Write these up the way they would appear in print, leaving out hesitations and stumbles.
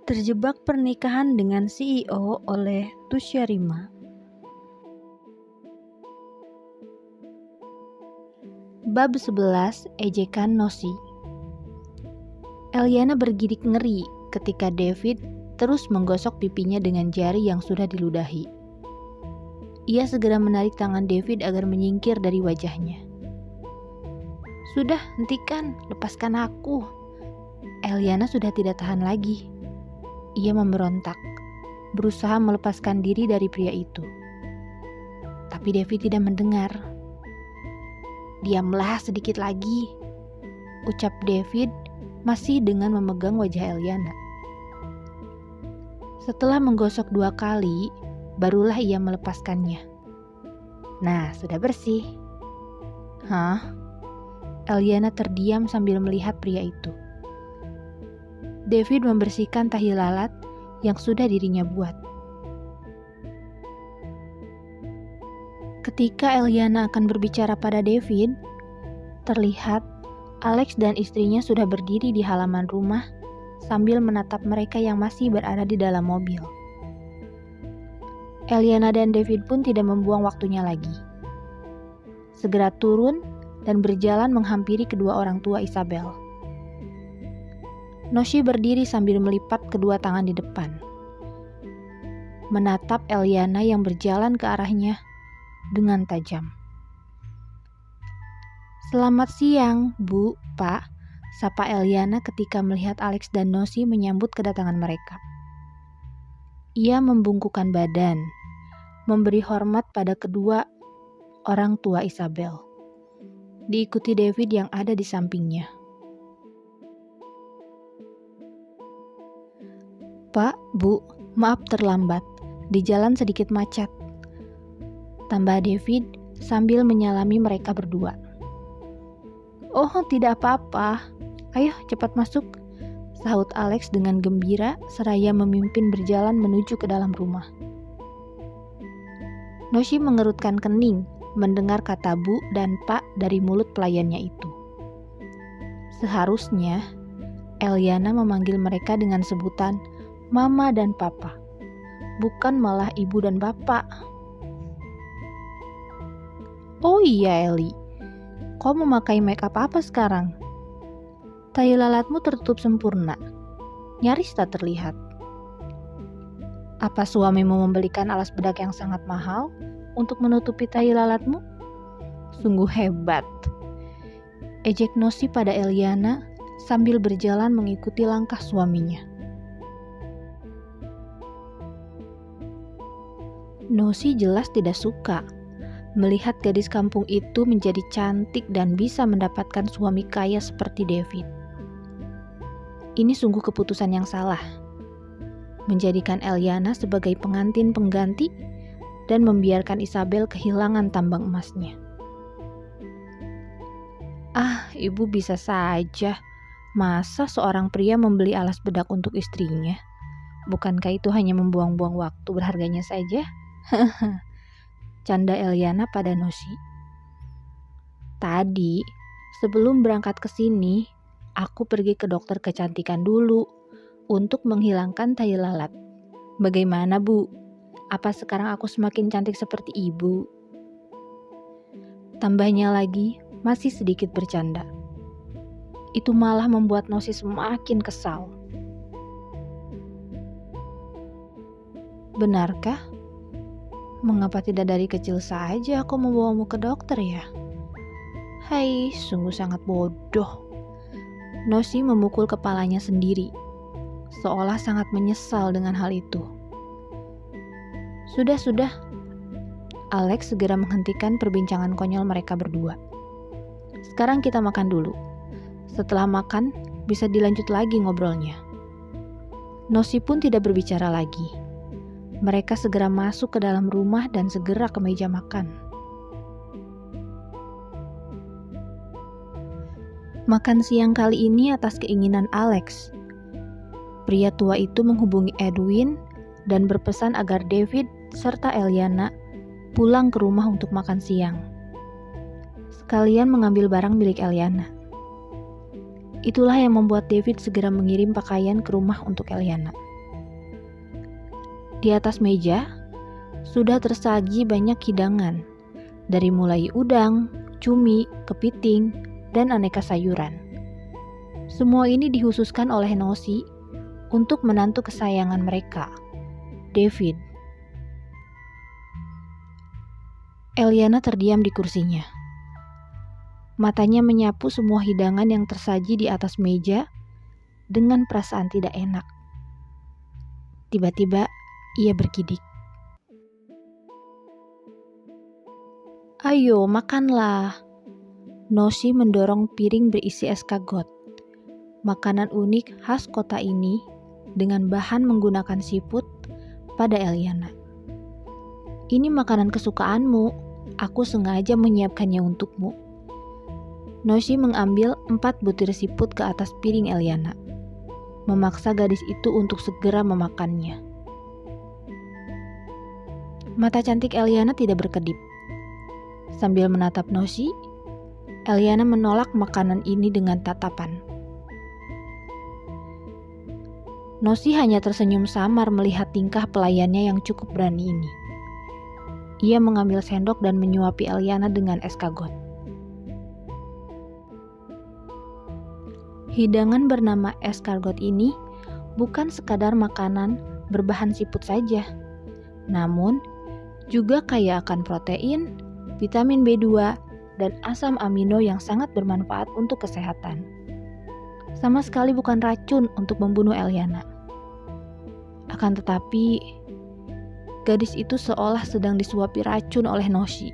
Terjebak pernikahan dengan CEO oleh Tusya Rima. Bab 11. Ejekan Nosi. Eliana bergidik ngeri ketika David terus menggosok pipinya dengan jari yang sudah diludahi. Ia segera menarik tangan David agar menyingkir dari wajahnya. "Sudah, hentikan, lepaskan aku." Eliana sudah tidak tahan lagi. Ia memberontak, berusaha melepaskan diri dari pria itu. Tapi David tidak mendengar. "Diamlah sedikit lagi," ucap David masih dengan memegang wajah Eliana. Setelah menggosok 2 kali, barulah ia melepaskannya. "Nah, sudah bersih." "Hah?" Eliana terdiam sambil melihat pria itu. David membersihkan tahi lalat yang sudah dirinya buat. Ketika Eliana akan berbicara pada David, terlihat Alex dan istrinya sudah berdiri di halaman rumah sambil menatap mereka yang masih berada di dalam mobil. Eliana dan David pun tidak membuang waktunya lagi. Segera turun dan berjalan menghampiri kedua orang tua Isabel. Nosi berdiri sambil melipat kedua tangan di depan, menatap Eliana yang berjalan ke arahnya dengan tajam. "Selamat siang, Bu, Pak," sapa Eliana ketika melihat Alex dan Nosi menyambut kedatangan mereka. Ia membungkukkan badan, memberi hormat pada kedua orang tua Isabel, diikuti David yang ada di sampingnya. "Pak, Bu, maaf terlambat. Di jalan sedikit macet," tambah David sambil menyalami mereka berdua. "Oh, tidak apa-apa. Ayo cepat masuk," sahut Alex dengan gembira seraya memimpin berjalan menuju ke dalam rumah. Nosi mengerutkan kening mendengar kata Bu dan Pak dari mulut pelayannya itu. Seharusnya Eliana memanggil mereka dengan sebutan Mama dan Papa, bukan malah Ibu dan Bapak. "Oh iya Eli, kau memakai make up apa sekarang? Tahi lalatmu tertutup sempurna, nyaris tak terlihat. Apa suamimu membelikan alas bedak yang sangat mahal untuk menutupi tahi lalatmu? Sungguh hebat," ejek Nosi pada Eliana sambil berjalan mengikuti langkah suaminya. Nosi jelas tidak suka melihat gadis kampung itu menjadi cantik dan bisa mendapatkan suami kaya seperti David. Ini sungguh keputusan yang salah, menjadikan Eliana sebagai pengantin pengganti dan membiarkan Isabel kehilangan tambang emasnya. Ibu bisa saja. Masa seorang pria membeli alas bedak untuk istrinya? Bukankah itu hanya membuang-buang waktu berharganya saja? Canda Eliana pada Nosi. "Tadi, sebelum berangkat ke sini, aku pergi ke dokter kecantikan dulu untuk menghilangkan tahi lalat. Bagaimana, Bu? Apa sekarang aku semakin cantik seperti Ibu?" Tambahnya lagi, masih sedikit bercanda. Itu malah membuat Nosi semakin kesal. "Benarkah? Mengapa tidak dari kecil saja aku membawamu ke dokter ya? Hai, sungguh sangat bodoh." Nosi memukul kepalanya sendiri, seolah sangat menyesal dengan hal itu. Sudah. Alex segera menghentikan perbincangan konyol mereka berdua. "Sekarang kita makan dulu. Setelah makan, bisa dilanjut lagi ngobrolnya." Nosi pun tidak berbicara lagi. Mereka segera masuk ke dalam rumah dan segera ke meja makan. Makan siang kali ini atas keinginan Alex. Pria tua itu menghubungi Edwin dan berpesan agar David serta Eliana pulang ke rumah untuk makan siang, sekalian mengambil barang milik Eliana. Itulah yang membuat David segera mengirim pakaian ke rumah untuk Eliana. Di atas meja sudah tersaji banyak hidangan, dari mulai udang, cumi, kepiting, dan aneka sayuran. Semua ini dikhususkan oleh Nosi untuk menantu kesayangan mereka, David. Eliana terdiam di kursinya. Matanya menyapu semua hidangan yang tersaji di atas meja dengan perasaan tidak enak. Tiba-tiba ia bergidik. "Ayo, makanlah." Nosi mendorong piring berisi escargot, makanan unik khas kota ini dengan bahan menggunakan seafood pada Eliana. "Ini makanan kesukaanmu, aku sengaja menyiapkannya untukmu." Nosi mengambil 4 butir seafood ke atas piring Eliana, memaksa gadis itu untuk segera memakannya. Mata cantik Eliana tidak berkedip. Sambil menatap Nosi, Eliana menolak makanan ini dengan tatapan. Nosi hanya tersenyum samar melihat tingkah pelayannya yang cukup berani ini. Ia mengambil sendok dan menyuapi Eliana dengan escargot. Hidangan bernama escargot ini bukan sekadar makanan berbahan seafood saja, namun juga kaya akan protein, vitamin B2, dan asam amino yang sangat bermanfaat untuk kesehatan. Sama sekali bukan racun untuk membunuh Eliana. Akan tetapi, gadis itu seolah sedang disuapi racun oleh Nosi,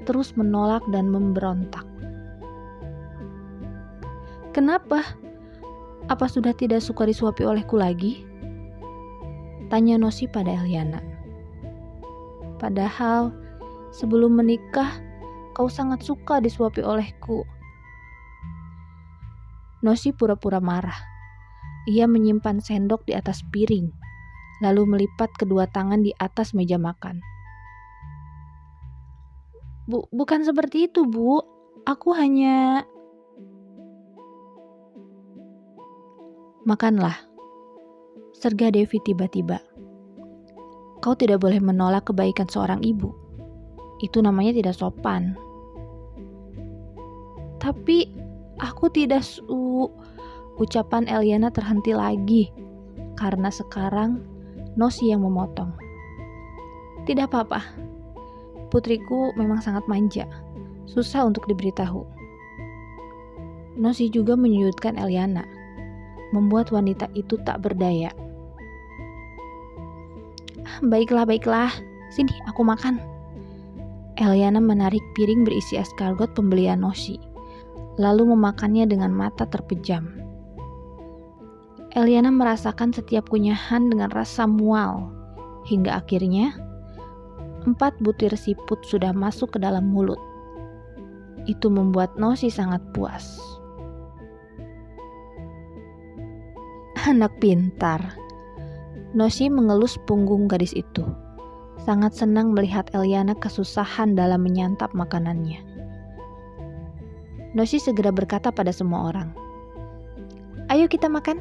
terus menolak dan memberontak. "Kenapa? Apa sudah tidak suka disuapi olehku lagi?" tanya Nosi pada Eliana. "Padahal sebelum menikah, kau sangat suka disuapi olehku." Nosi pura-pura marah. Ia menyimpan sendok di atas piring, lalu melipat kedua tangan di atas meja makan. Bukan seperti itu, Bu. Aku hanya..." "Makanlah," serga Devi tiba-tiba. "Kau tidak boleh menolak kebaikan seorang ibu. Itu namanya tidak sopan." "Tapi aku tidak ucapan Eliana terhenti lagi karena sekarang Nosi yang memotong. "Tidak apa-apa. Putriku memang sangat manja, susah untuk diberitahu." Nosi juga menyudutkan Eliana, membuat wanita itu tak berdaya. Baiklah, sini aku makan." Eliana menarik piring berisi escargot pembelian Nosi, lalu memakannya dengan mata terpejam. Eliana merasakan setiap kunyahan dengan rasa mual, hingga akhirnya 4 butir seafood sudah masuk ke dalam mulut. Itu membuat Nosi sangat puas. "Anak pintar." Nosi mengelus punggung gadis itu, sangat senang melihat Eliana kesusahan dalam menyantap makanannya. Nosi segera berkata pada semua orang, "Ayo kita makan."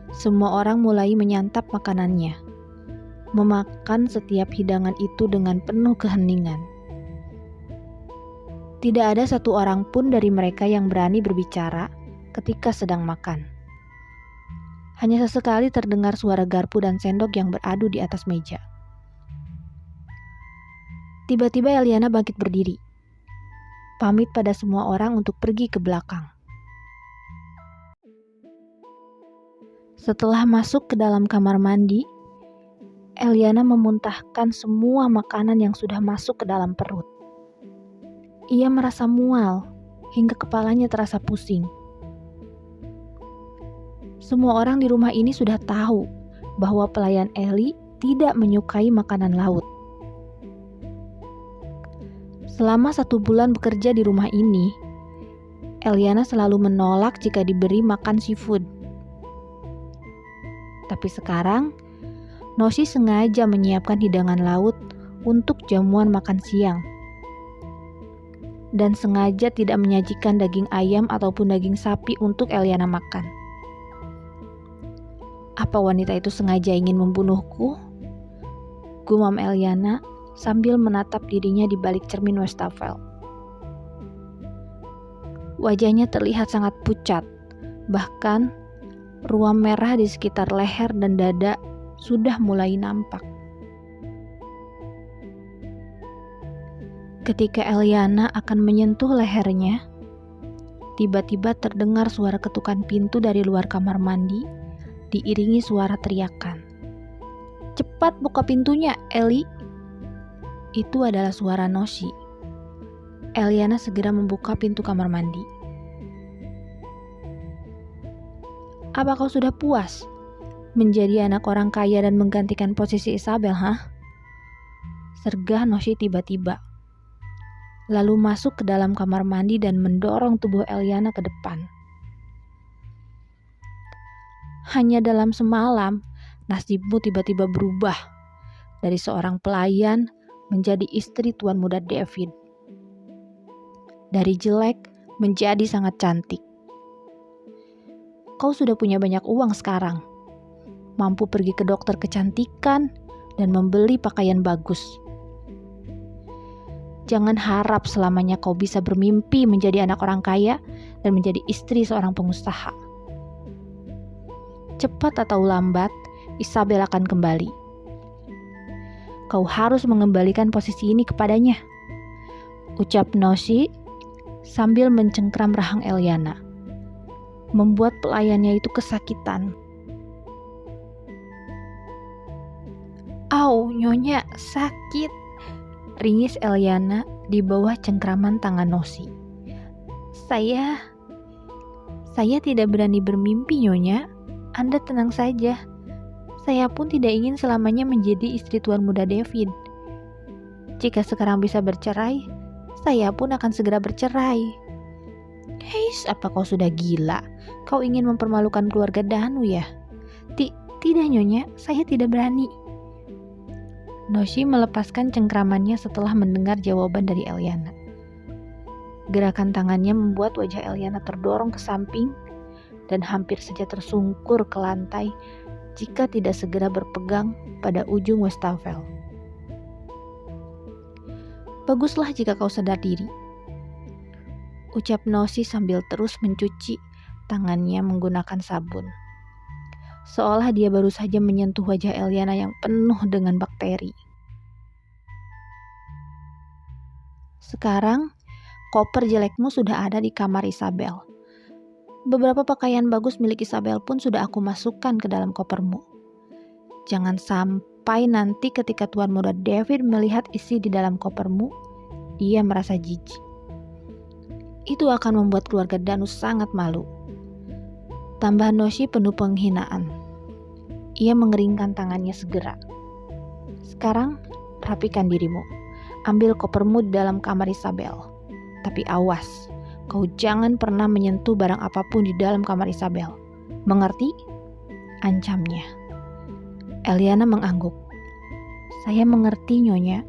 Semua orang mulai menyantap makanannya, memakan setiap hidangan itu dengan penuh keheningan. Tidak ada satu orang pun dari mereka yang berani berbicara ketika sedang makan. Hanya sesekali terdengar suara garpu dan sendok yang beradu di atas meja. Tiba-tiba Eliana bangkit berdiri, pamit pada semua orang untuk pergi ke belakang. Setelah masuk ke dalam kamar mandi, Eliana memuntahkan semua makanan yang sudah masuk ke dalam perut. Ia merasa mual hingga kepalanya terasa pusing. Semua orang di rumah ini sudah tahu bahwa pelayan Eli tidak menyukai makanan laut. Selama 1 bulan bekerja di rumah ini, Eliana selalu menolak jika diberi makan seafood. Tapi sekarang, Nosi sengaja menyiapkan hidangan laut untuk jamuan makan siang. Dan sengaja tidak menyajikan daging ayam ataupun daging sapi untuk Eliana makan. Apa wanita itu sengaja ingin membunuhku? Gumam Eliana sambil menatap dirinya di balik cermin wastafel. Wajahnya terlihat sangat pucat, bahkan ruam merah di sekitar leher dan dada sudah mulai nampak. Ketika Eliana akan menyentuh lehernya, tiba-tiba terdengar suara ketukan pintu dari luar kamar mandi, diiringi suara teriakan. "Cepat buka pintunya, Eli!" Itu adalah suara Noshi. Eliana segera membuka pintu kamar mandi. "Apa kau sudah puas menjadi anak orang kaya dan menggantikan posisi Isabel, hah?" Sergah Noshi tiba-tiba, lalu masuk ke dalam kamar mandi dan mendorong tubuh Eliana ke depan. "Hanya dalam semalam, nasibmu tiba-tiba berubah dari seorang pelayan menjadi istri tuan muda David. Dari jelek menjadi sangat cantik. Kau sudah punya banyak uang sekarang, mampu pergi ke dokter kecantikan dan membeli pakaian bagus. Jangan harap selamanya kau bisa bermimpi menjadi anak orang kaya dan menjadi istri seorang pengusaha. Cepat atau lambat, Isabel akan kembali. Kau harus mengembalikan posisi ini kepadanya," ucap Noshi sambil mencengkram rahang Eliana, membuat pelayannya itu kesakitan. "Au, Nyonya, sakit," ringis Eliana di bawah cengkraman tangan Noshi. Saya tidak berani bermimpi, Nyonya. Anda tenang saja. Saya pun tidak ingin selamanya menjadi istri tuan muda David. Jika sekarang bisa bercerai, saya pun akan segera bercerai." "Heis, apa kau sudah gila? Kau ingin mempermalukan keluarga Danu ya?" Tidak, Nyonya, saya tidak berani." Noshi melepaskan cengkramannya setelah mendengar jawaban dari Eliana. Gerakan tangannya membuat wajah Eliana terdorong ke samping dan hampir saja tersungkur ke lantai jika tidak segera berpegang pada ujung wastafel. "Baguslah jika kau sadar diri," ucap Noshi sambil terus mencuci tangannya menggunakan sabun. Seolah dia baru saja menyentuh wajah Eliana yang penuh dengan bakteri. "Sekarang, koper jelekmu sudah ada di kamar Isabel. Beberapa pakaian bagus milik Isabel pun sudah aku masukkan ke dalam kopermu. Jangan sampai nanti ketika tuan muda David melihat isi di dalam kopermu, dia merasa jijik. Itu akan membuat keluarga Danu sangat malu." Tambah Noshi penuh penghinaan. Ia mengeringkan tangannya segera. "Sekarang, rapikan dirimu. Ambil kopermu di dalam kamar Isabel. Tapi awas, kau jangan pernah menyentuh barang apapun di dalam kamar Isabel. Mengerti?" ancamnya. Eliana mengangguk. "Saya mengerti, Nyonya."